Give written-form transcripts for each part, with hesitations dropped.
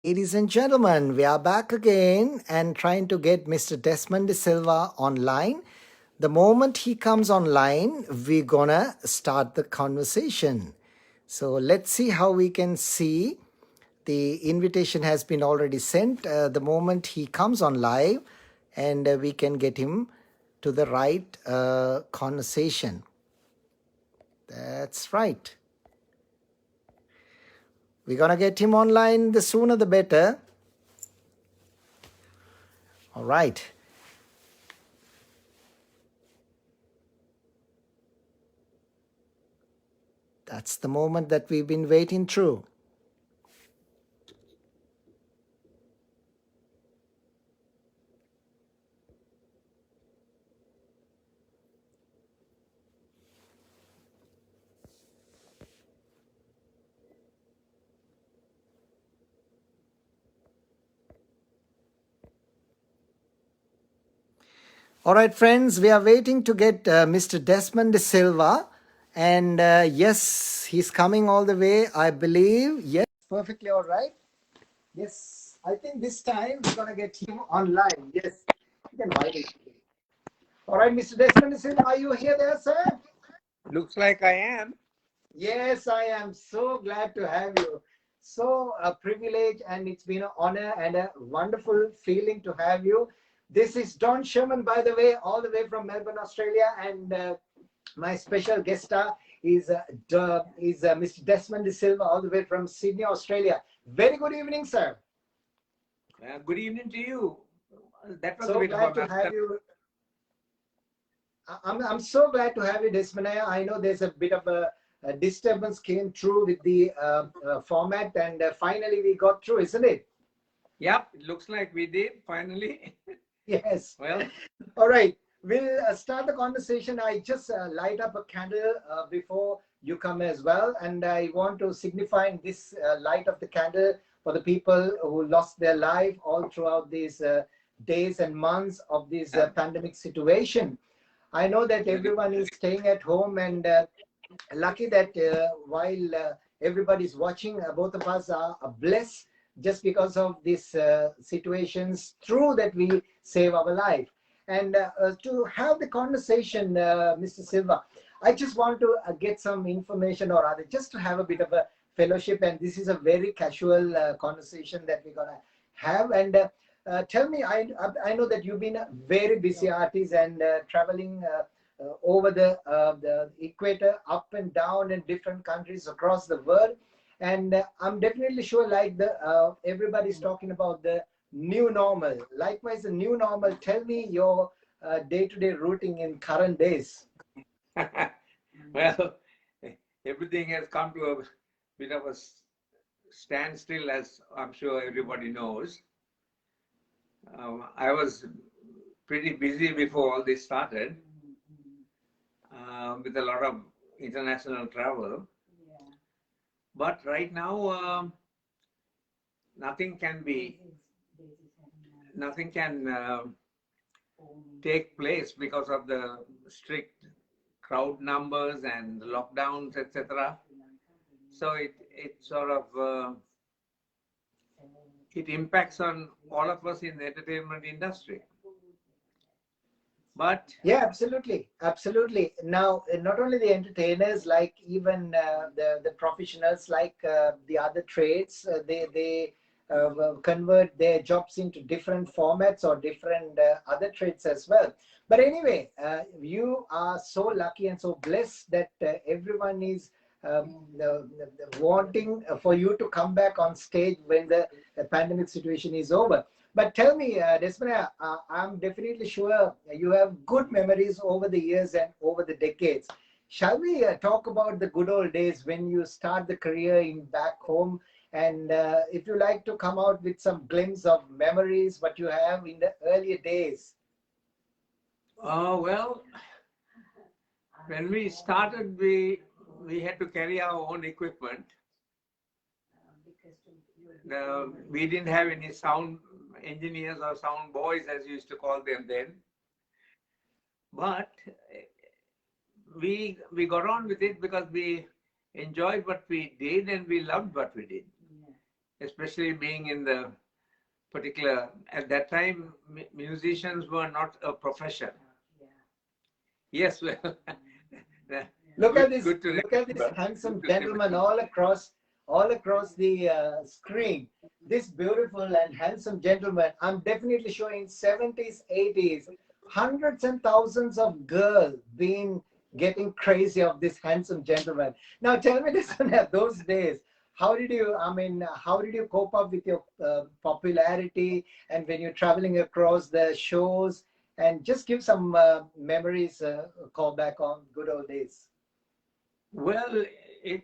Ladies and gentlemen, we are back again and trying to get Mr. Desmond De Silva online. The moment he comes online, we're gonna start the conversation. So let's see how we can see. The invitation has been already sent. The moment he comes on live, and we can get him to the right conversation. That's right. We're gonna get him online. The sooner the better. All right. That's the moment that we've been waiting through. All right, friends, we are waiting to get Mr. Desmond De Silva. And yes, he's coming all the way, I believe. Yes, perfectly all right. Yes, I think this time we're going to get him online. Yes, you can invite him. All right, Mr. Desmond De Silva, are you here there, sir? Looks like I am. Yes, I am so glad to have you. So a privilege, and it's been an honor and a wonderful feeling to have you. This is Don Sherman, by the way, all the way from Melbourne, Australia, and my special guest star is Mr. Desmond De Silva, all the way from Sydney, Australia. Very good evening, sir. Good evening to you. That was a So bit of glad a to have mouthful. you. I'm so glad to have you, Desmond. I know there's a bit of a disturbance came through with the format, and finally we got through, isn't it? Yep, it looks like we did finally. Yes. Well, All right. We'll start the conversation. I just light up a candle before you come as well. And I want to signify this light of the candle for the people who lost their life all throughout these days and months of this pandemic situation. I know that everyone is staying at home, and lucky that while everybody's watching, both of us are blessed just because of these situations through that we save our life. And to have the conversation, Mr. Silva, I just want to get some information, or rather just to have a bit of a fellowship, and this is a very casual conversation that we're going to have. And tell me, I know that you've been a very busy artist and traveling over the equator, up and down in different countries across the world. And I'm definitely sure, like the everybody's talking about the new normal. Likewise, the new normal. Tell me your day-to-day routine in current days. well, everything has come to a bit of a standstill, as I'm sure everybody knows. I was pretty busy before all this started with a lot of international travel. But right now, nothing can be, nothing can take place because of the strict crowd numbers and lockdowns, etc. So it sort of it impacts on all of us in the entertainment industry. But Yeah, absolutely, absolutely. Now, not only the entertainers, like even the professionals, like the other trades, convert their jobs into different formats or different other trades as well. But anyway, you are so lucky and so blessed that everyone is wanting for you to come back on stage when the pandemic situation is over. But tell me, Desmond, I'm definitely sure you have good memories over the years and over the decades. Shall we talk about the good old days when you start the career in back home? And if you like to come out with some glimpse of memories, what you have in the earlier days. well, when we started, we had to carry our own equipment. We didn't have any sound engineers or sound boys, as you used to call them then. But we got on with it because we enjoyed what we did and we loved what we did. especially being in the particular, at that time, musicians were not a profession. Yes, well, good to Look at this remember. handsome Good to gentleman remember. all across the screen. This beautiful and handsome gentleman. I'm definitely showing 70s, 80s, hundreds and thousands of girls being getting crazy of this handsome gentleman. Now tell me this, those days. How did you, I mean, how did you cope up with your popularity and when you're traveling across the shows? And just give some memories, call back on good old days. Well, it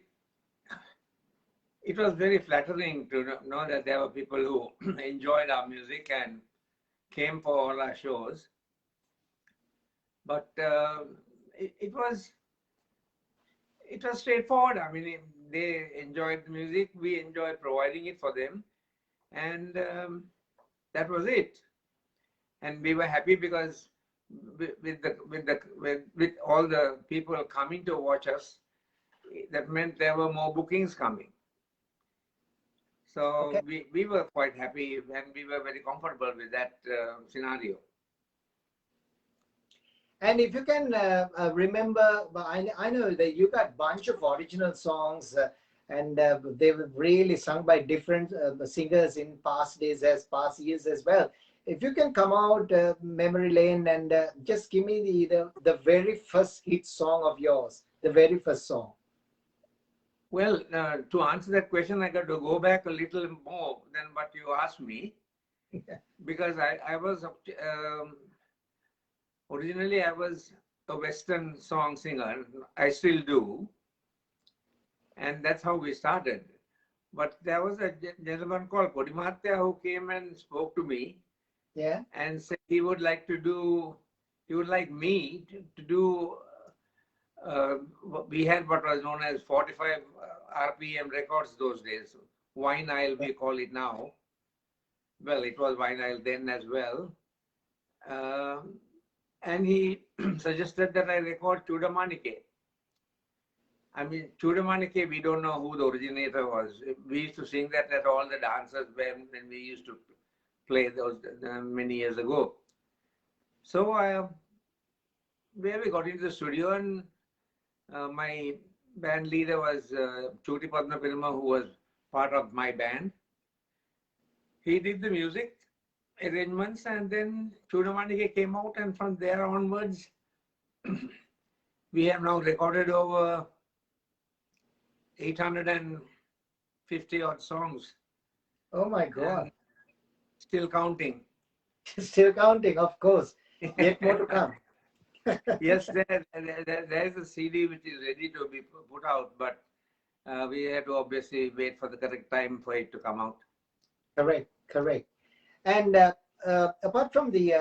it was very flattering to know that there were people who enjoyed our music and came for all our shows. But it was straightforward. I mean, they enjoyed the music, we enjoyed providing it for them, and that was it. And we were happy because with all the people coming to watch us, that meant there were more bookings coming. So Okay. we were quite happy and we were very comfortable with that scenario. And if you can remember, I know that you got a bunch of original songs and they were really sung by different singers in past days as past years as well. If you can come out memory lane and just give me the very first hit song of yours, the very first song. Well, to answer that question, I got to go back a little more than what you asked me, because I was originally I was a Western song singer. I still do, and that's how we started. But there was a gentleman called Kodimatya who came and spoke to me, Yeah. and said he would like me to do. We had what was known as 45 RPM records those days. Vinyl, we call it now. Well, it was vinyl then as well. And he suggested that I record Chudamanike. I mean, Chudamanike, we don't know who the originator was. We used to sing that at all the dances when we used to play those many years ago. So where we got into the studio, and my band leader was Chuti Padma Pirma, who was part of my band. He did the music arrangements, and then Chudamanike came out, and from there onwards, we have now recorded over 850 odd songs. Oh my God. Still counting. Still counting, of course. Yet more to come. Yes, there is a CD which is ready to be put out, but we have to obviously wait for the correct time for it to come out. Correct, correct. And apart from the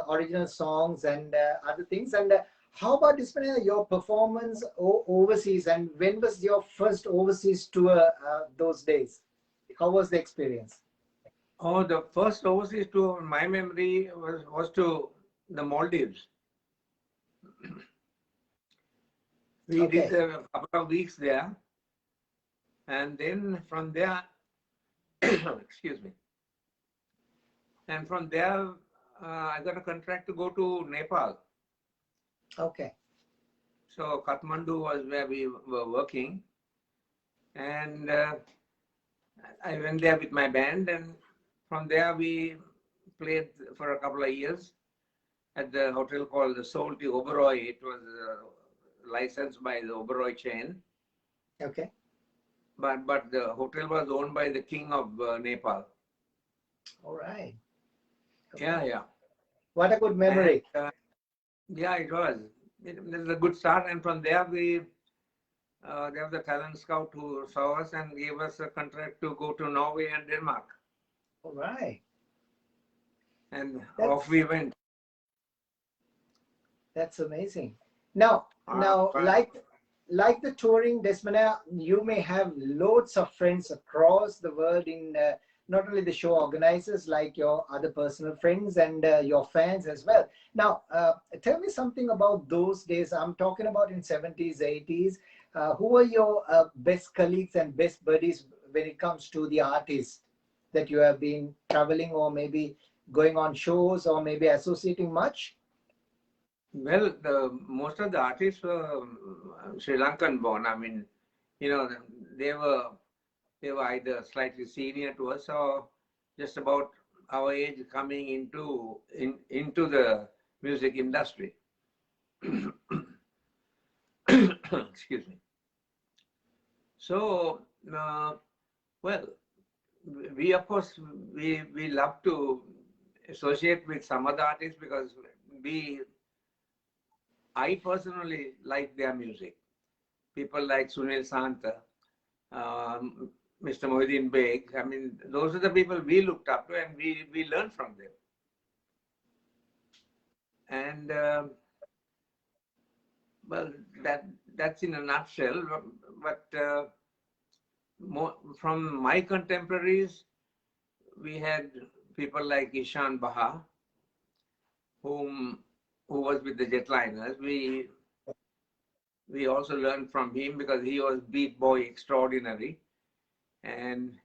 original songs and other things, and how about your performance overseas? And when was your first overseas tour? Those days, how was the experience? Oh, the first overseas tour, in my memory, was to the Maldives. We Okay. did a couple of weeks there, and then from there, excuse me, and from there, I got a contract to go to Nepal. Okay. So Kathmandu was where we were working, and I went there with my band, and from there we played for a couple of years at the hotel called the Salty Oberoi. It was licensed by the Oberoi chain. Okay. But the hotel was owned by the king of Nepal. All right. Okay. Yeah. What a good memory. And, yeah, it was. It was a good start, and from there there was a talent scout who saw us and gave us a contract to go to Norway and Denmark. All right. And off we went. That's amazing. Now, like the touring, Desmond, you may have loads of friends across the world in not only the show organizers, like your other personal friends and your fans as well. Now, tell me something about those days. I'm talking about in 70s, 80s. Who were your best colleagues and best buddies when it comes to the artists that you have been traveling or maybe going on shows or maybe associating much? Well, most of the artists were Sri Lankan born. I mean, you know, they were they were either slightly senior to us or just about our age coming into the music industry. Excuse me. So, well, we of course we love to associate with some other artists because we I personally like their music. People like Sunil Santa, Mr. Mohideen Beg. I mean, those are the people we looked up to, and we learned from them. And well, that's in a nutshell. But from my contemporaries, we had people like Ishan Baha, who was with the Jetliners. We also learned from him because he was beat boy extraordinary, and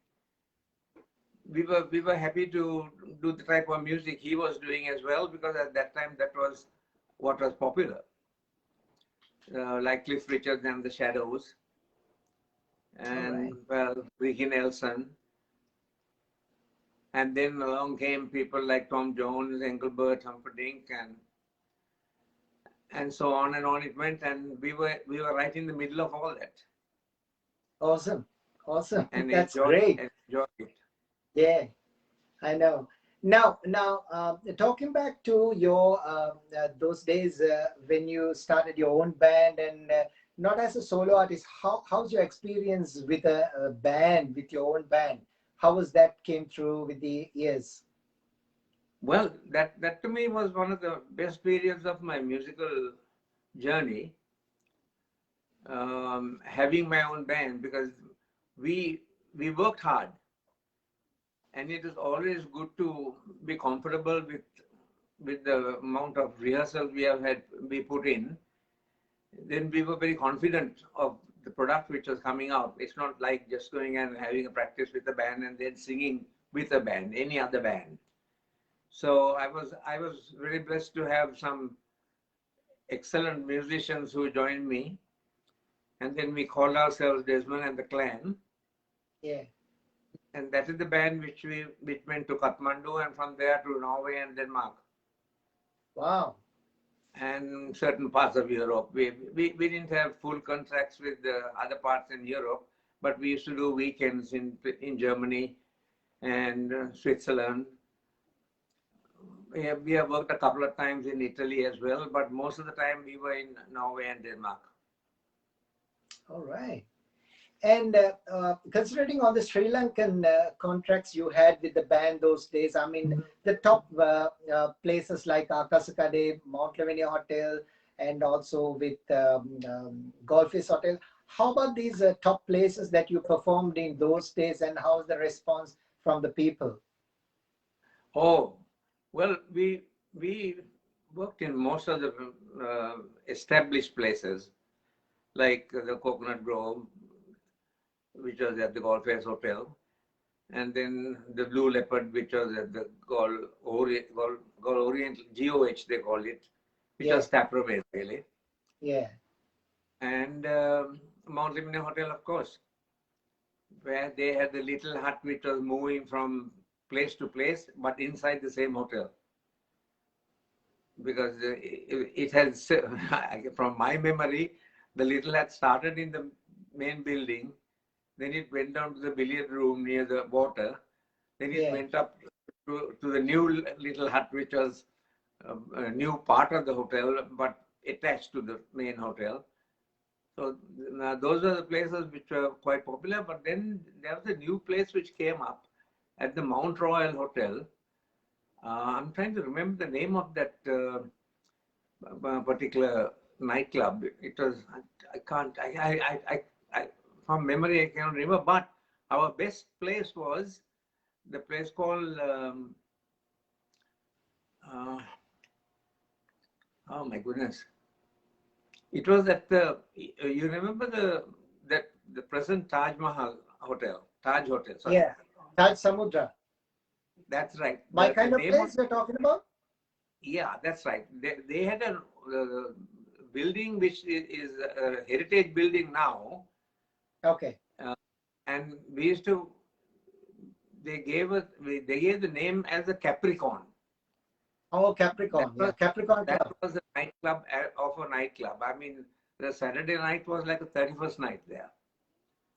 we were happy to do the type of music he was doing as well, because at that time that was what was popular, like Cliff Richards and the Shadows, and well, Ricky Nelson, and then along came people like Tom Jones, Engelbert Humperdinck, and so on and on it went, and we were right in the middle of all that. Awesome. And That's great. Enjoyed it. Yeah, I know. Now, talking back to your those days when you started your own band and not as a solo artist, how's your experience with a band, with your own band? How was that came through with the years? Well, that to me was one of the best periods of my musical journey, having my own band, because we worked hard, and it is always good to be comfortable with the amount of rehearsal we put in. Then we were very confident of the product which was coming out. It's not like just going and having a practice with the band and then singing with a band, any other band. So I was very blessed to have some excellent musicians who joined me, and then we called ourselves Desmond and the Clan. Yeah. And that is the band which went to Kathmandu, and from there to Norway and Denmark. Wow. And certain parts of Europe. We didn't have full contracts with the other parts in Europe, but we used to do weekends in Germany and Switzerland. We have worked a couple of times in Italy as well, but most of the time we were in Norway and Denmark. All right. And considering on the Sri Lankan contracts you had with the band those days, I mean, the top places like Akasakade, Mount Lavinia Hotel, and also with Golfis Hotel. How about these top places that you performed in those days, and how's the response from the people? Oh, well, we worked in most of the established places, like the Coconut Grove, which was at the Golfis Hotel, and then the Blue Leopard, which was at the Gol Oriental, GOH they call it, which was Taprobe really. Yeah. And Mount Lavinia Hotel, of course, where they had the little hut which was moving from place to place, but inside the same hotel. Because it has, from my memory, the little hut started in the main building, then it went down to the billiard room near the water, then it went up to the new little hut, which was a new part of the hotel, but attached to the main hotel. So those are the places which were quite popular. But then there was a new place which came up at the Mount Royal Hotel. I'm trying to remember the name of that particular nightclub. It was, from memory, I cannot remember. But our best place was the place called, oh my goodness. It was at the, you remember the present Taj Mahal Hotel? Taj Hotel. Sorry. Yeah, Taj Samudra. That's right. My The kind of name of, place we're talking about? yeah, that's right. They had a building which is a heritage building now, Okay. and we used to. They gave the name as a Capricorn. Oh, Capricorn. Yeah, Capricorn That Club. was the nightclub of a nightclub. I mean, the Saturday night was like a 31st night there.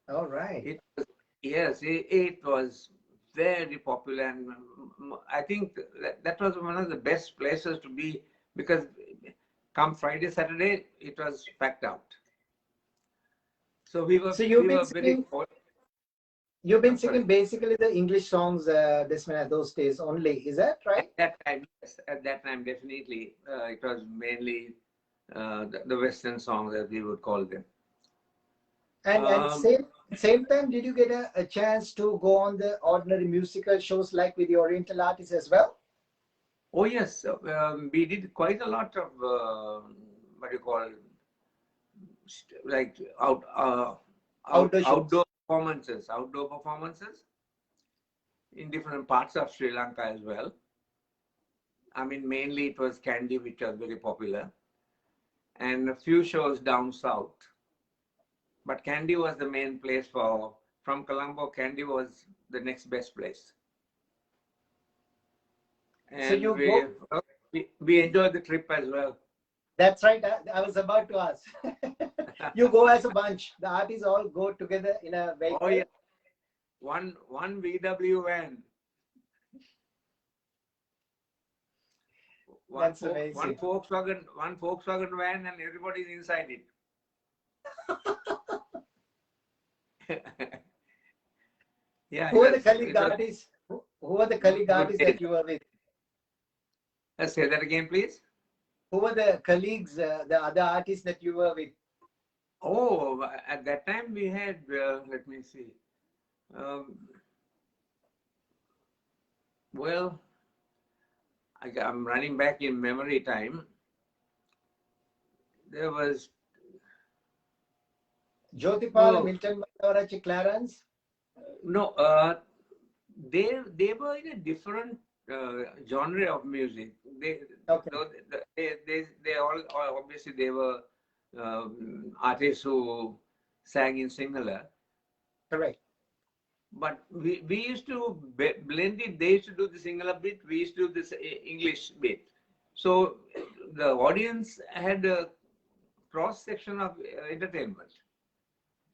All right. It was, yes, it was very popular, and I think that was one of the best places to be, because come Friday, Saturday, it was packed out. So So we were very. you've been I'm sorry. singing basically the English songs, Desmond, at those days only. Is that At right? that time, yes, at that time, definitely, it was mainly the Western songs, as we would call them. And Um, same time, did you get a chance to go on the ordinary musical shows like with the Oriental artists as well? oh yes, we did quite a lot of what do you call, like Outdoor shows. outdoor performances in different parts of Sri Lanka as well. I mean, mainly it was Candy, which was very popular, and a few shows down south. But Candy was the main place for, from Colombo, Candy was the next best place. So And you go. we enjoyed the trip as well. That's right. I was about to ask. You go as a bunch. The artists all go together in a Oh yeah, vehicle. one VW van, That's amazing. one Volkswagen van, and everybody's inside it. Yeah, Who are the colleague it was artists? Who are the colleague good artists days. that you were with? Let's say that again, please. Who were the colleagues, the other artists that you were with? Oh, at that time we had, let me see. Um, well, I'm running back in memory time. There was Jyotipal, no, Milton Mandavarachi, Clarence. no. They were in a different genre of music. Okay, Though they all obviously they were artists who sang in Sinhala. correct. But we used to blend it. They used to do the Sinhala bit. We used to do this English bit. So the audience had a cross section of entertainment.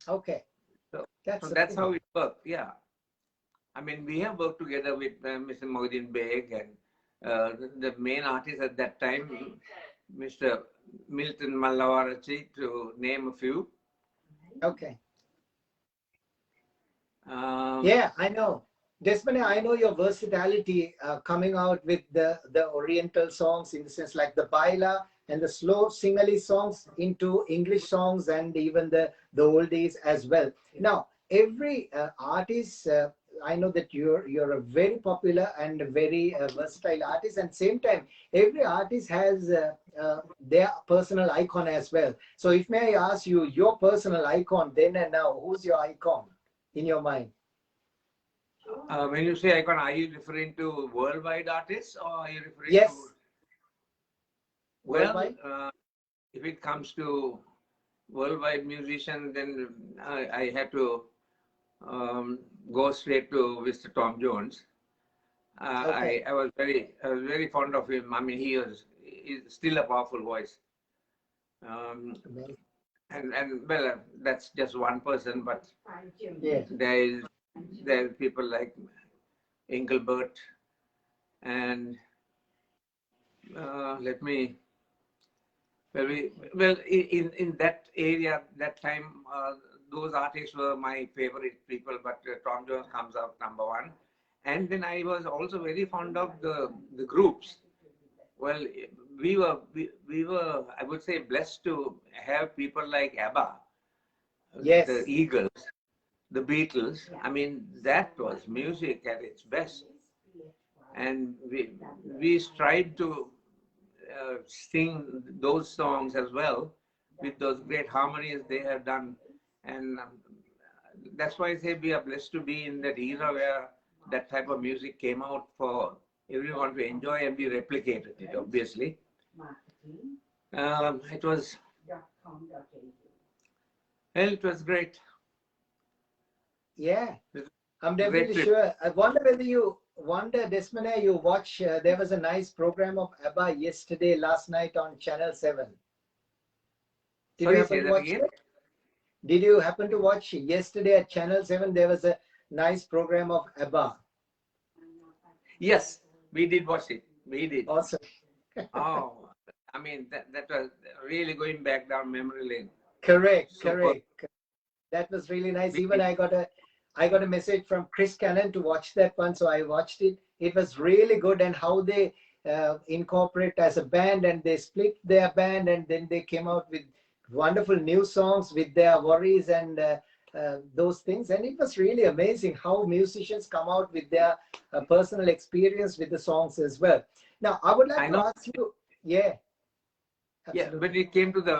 Okay, So, that's so the that's thing. how it worked. Yeah. I mean, we have worked together with Mr. Mohideen Beg, and the main artist at that time, Mr. Milton Mallavarachi, to name a few. Okay. Um, Yeah, I know. Desmond, I know your versatility coming out with the Oriental songs in the sense like the Baila and the slow Singali songs into English songs and even the oldies as well. Now, every artist, I know that you're a very popular and very versatile artist, and same time, every artist has their personal icon as well. So, if may I ask you, your personal icon then and now, who's your icon in your mind? when you say icon, are you referring to worldwide artists, or are you referring to, Yes, well, worldwide. if it comes to worldwide musician, then I had to go straight to Mr. Tom Jones. Okay. I was very fond of him. I mean, he's still a powerful voice. Um, Amazing. and well, that's just one person, but Yeah. there's people like Engelbert, and let me, well, in that area, that time, those artists were my favorite people, but Tom Jones comes out number one. And then I was also very fond of the groups. Well, we were, I would say, blessed to have people like ABBA, the Yes. Eagles, the Beatles. I mean, that was music at its best. And we strive to sing those songs as well with those great harmonies they have done. And that's why I say we are blessed to be in that era where that type of music came out for everyone to enjoy, and we replicated it, obviously. It was, well, it was great. Yeah, I'm Great definitely trip. sure. I wonder whether you wonder, Desmond, you watch. There was a nice program of ABBA yesterday, last night on Channel 7. Did you Sorry, happen say to that watch again. that? Did you happen to watch yesterday at Channel 7? There was a nice program of ABBA. Yes, we did watch it. We did. Awesome. Oh, I mean, that was really going back down memory lane. Correct, Super. correct. That was really nice. We Even did. I got a message from Chris Cannon to watch that one, so I watched it. It was really good, and how they incorporate as a band, and they split their band, and then they came out with wonderful new songs with their worries and those things. And it was really amazing how musicians come out with their personal experience with the songs as well. Now, I would like I to know. ask you, yeah, Yeah, absolutely. when it came to the,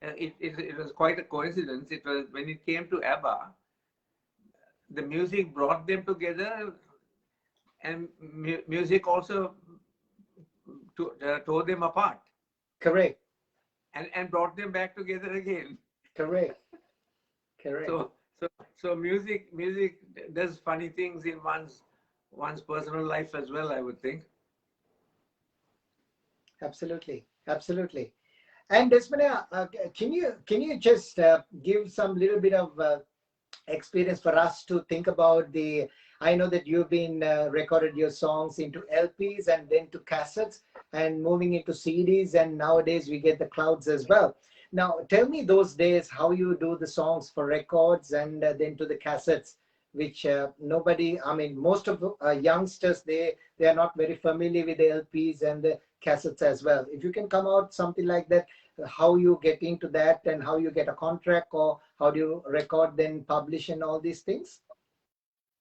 it was quite a coincidence. It was when it came to ABBA, the music brought them together, and music also tore them apart, Correct, and brought them back together again. correct, correct. So, so, so music does funny things in one's personal life as well, I would think. Absolutely, absolutely. And Desmond, can you just give some little bit of experience for us to think about the? I know that you've been recorded your songs into LPs and then to cassettes and moving into CDs, and nowadays we get the clouds as well. Now, tell me those days how you do the songs for records and then to the cassettes, which nobody. I mean, most of the youngsters they are not very familiar with the LPs and the cassettes as well. If you can come out something like that, how you get into that and how you get a contract, or how do you record then publish and all these things?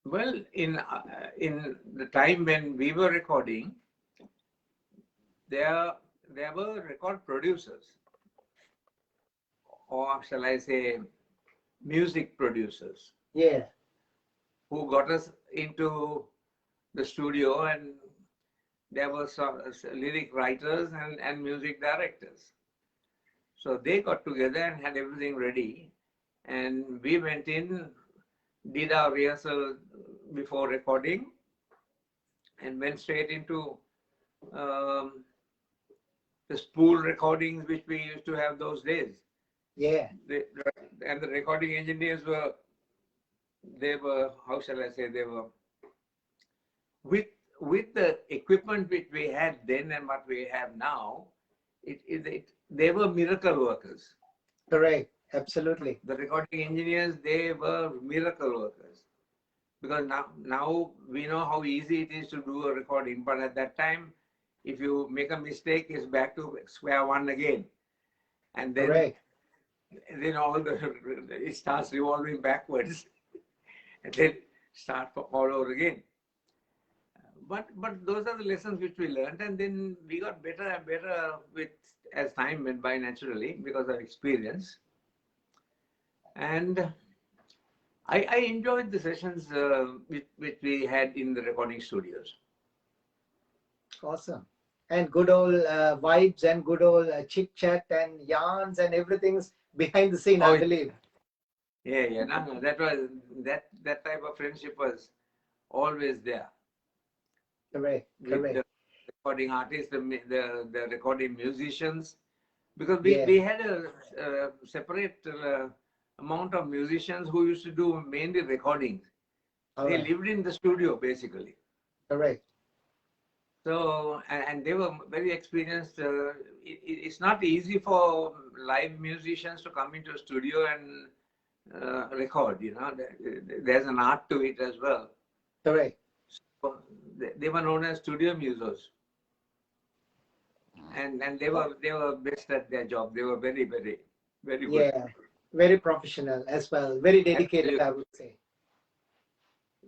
Well, in the time when we were recording, there there were record producers, or shall I say, music producers, Yeah, who got us into the studio, and there were some lyric writers and music directors. So they got together and had everything ready, and we went in, did our rehearsal before recording, and went straight into um, the spool recordings which we used to have those days. yeah, And the recording engineers were, they were, how shall I say, they were, with with the equipment which we had then and what we have now, they were miracle workers. correct, absolutely, The recording engineers, they were miracle workers, because now we know how easy it is to do a recording, but at that time, if you make a mistake, it's back to square one again, and correct. then it starts revolving backwards, and then start all over again. But those are the lessons which we learned, and then we got better and better with as time went by, naturally, because of experience. And I enjoyed the sessions which we had in the recording studios. Awesome. And good old vibes and good old chit chat and yarns and everything's behind the scene, Oh, I believe. yeah. No, that type of friendship was always there Correct, with correct. the recording artists, the recording musicians, because Yeah, we had a separate amount of musicians who used to do mainly recordings. all They right, lived in the studio, basically. correct. So, and they were very experienced. It's not easy for live musicians to come into a studio and record. There's an art to it as well. Correct. So they were known as studio musos, and they were best at their job. They were very, very, very good. Yeah, very professional as well. Very dedicated, Absolutely. I would say.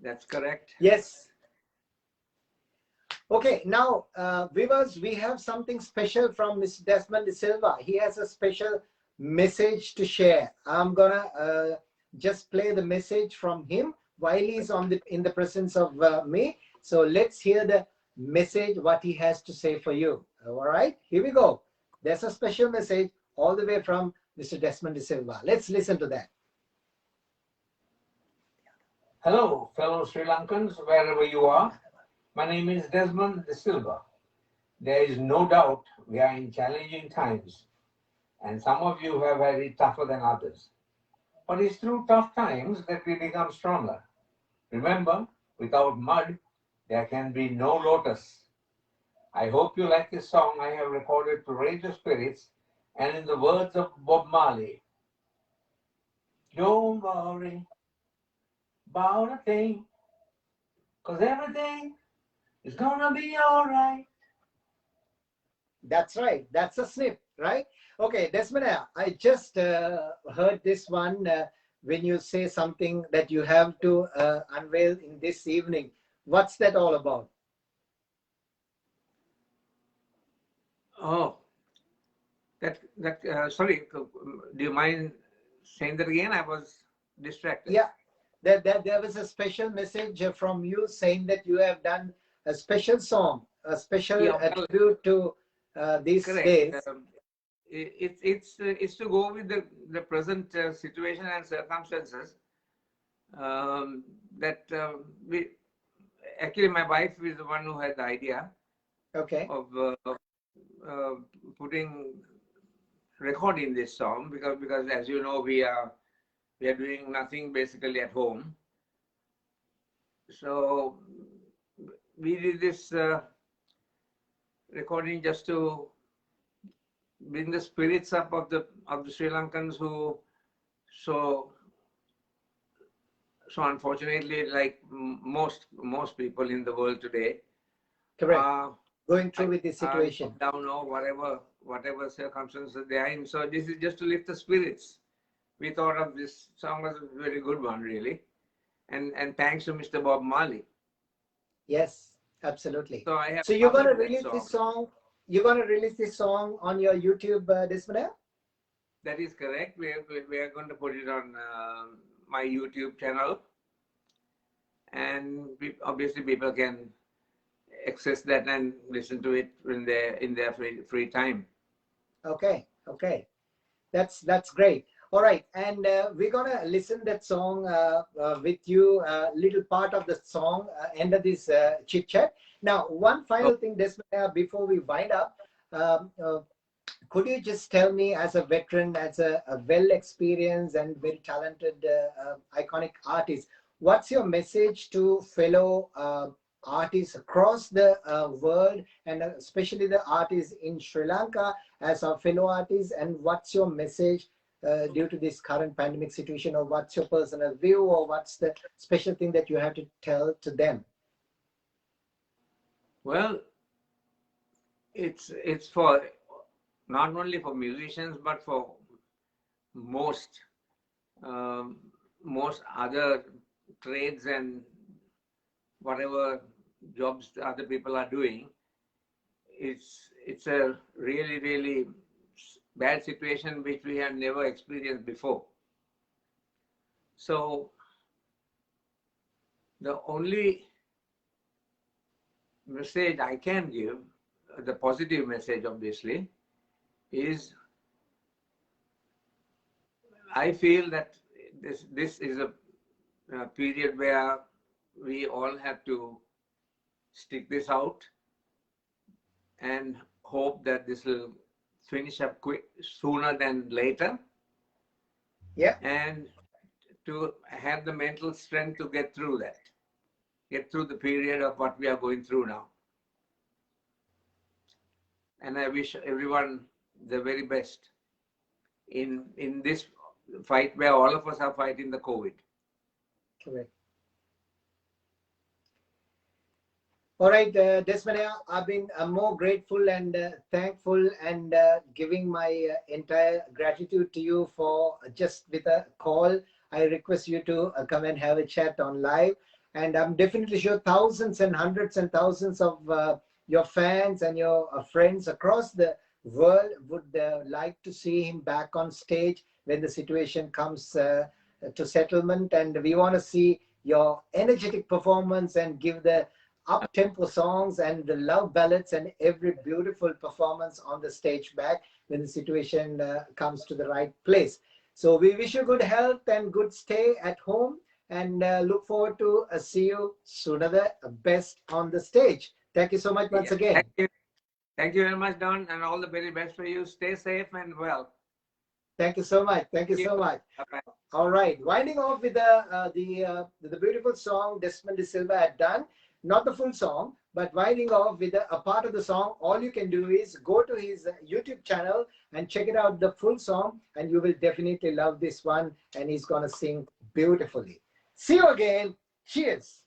That's correct. Yes. Okay, now, viewers, we have something special from Mr. Desmond De Silva. He has a special message to share. I'm gonna just play the message from him while he's in the presence of me. So let's hear the message, what he has to say for you. All right, here we go. There's a special message all the way from Mr. Desmond De Silva. Let's listen to that. Hello, fellow Sri Lankans, wherever you are. My name is Desmond De Silva. There is no doubt we are in challenging times, and some of you have had it tougher than others. But it's through tough times that we become stronger. Remember, without mud, there can be no lotus. I hope you like this song I have recorded to raise your spirits, and in the words of Bob Marley, don't worry about a thing, 'cause everything is gonna be all right. That's right. That's a snip, right? Okay, Desmond, I just heard this one when you say something that you have to unveil in this evening. What's that all about? Oh, sorry, do you mind saying that again? I was distracted. Yeah, there was a special message from you saying that you have done a special song, a special tribute to these correct. days. It's to go with the present situation and circumstances. That we actually, my wife is the one who had the idea. Okay. Of recording this song because as you know we are doing nothing basically at home. So we did this recording just to bring the spirits up of the Sri Lankans who so unfortunately, like most people in the world today, correct, going through with this situation, down or whatever circumstances they are in. So this is just to lift the spirits. We thought of this song as a very good one, really, and thanks to Mr. Bob Marley. Yes, absolutely. So you're going to release this song. You're going to release this song on your YouTube, Desmond? That is correct. We are going to put it on my YouTube channel, and obviously people can access that and listen to it in their free time. Okay, that's great. All right, and we're gonna listen that song with you, little part of the song, end of this chit chat. Now, one final thing, Desmond, before we wind up, could you just tell me, as a veteran, as a well experienced and very talented, iconic artist, what's your message to fellow artists across the world, and especially the artists in Sri Lanka as our fellow artists, and what's your message due to this current pandemic situation, or what's your personal view, or what's the special thing that you have to tell to them? Well, it's for not only for musicians but for most other trades and whatever jobs other people are doing. It's a really bad situation which we have never experienced before. So the only message I can give, the positive message obviously, is I feel that this is a period where we all have to stick this out and hope that this will finish up sooner than later. Yeah. And to have the mental strength to get through the period of what we are going through now. And I wish everyone the very best in this fight where all of us are fighting the COVID. Correct. All right, Desmond, I've been more grateful and thankful, and giving my entire gratitude to you for just with a call. I request you to come and have a chat on live. And I'm definitely sure thousands and hundreds and thousands of your fans and your friends across the world would like to see him back on stage when the situation comes to settlement, and we want to see your energetic performance and give the up-tempo songs and the love ballads and every beautiful performance on the stage back when the situation comes to the right place. So we wish you good health and good stay at home, and look forward to see you sooner the best on the stage. Thank you so much once again. Thank you. Thank you very much, Don, and all the very best for you. Stay safe and well. Thank you so much. Thank you so much. Bye-bye. All right, winding off with the beautiful song Desmond De Silva had done. Not the full song, but winding off with a part of the song. All you can do is go to his YouTube channel and check it out, the full song, and you will definitely love this one. And he's gonna sing beautifully. See you again. Cheers.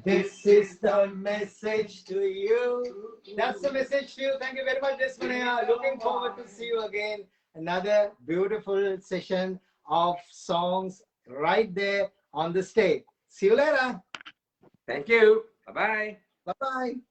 This is the message to you. That's the message to you. Thank you very much, Desmond. Looking forward to see you again. Another beautiful session of songs right there on the stage. See you later. Thank you. Bye-bye. Bye-bye.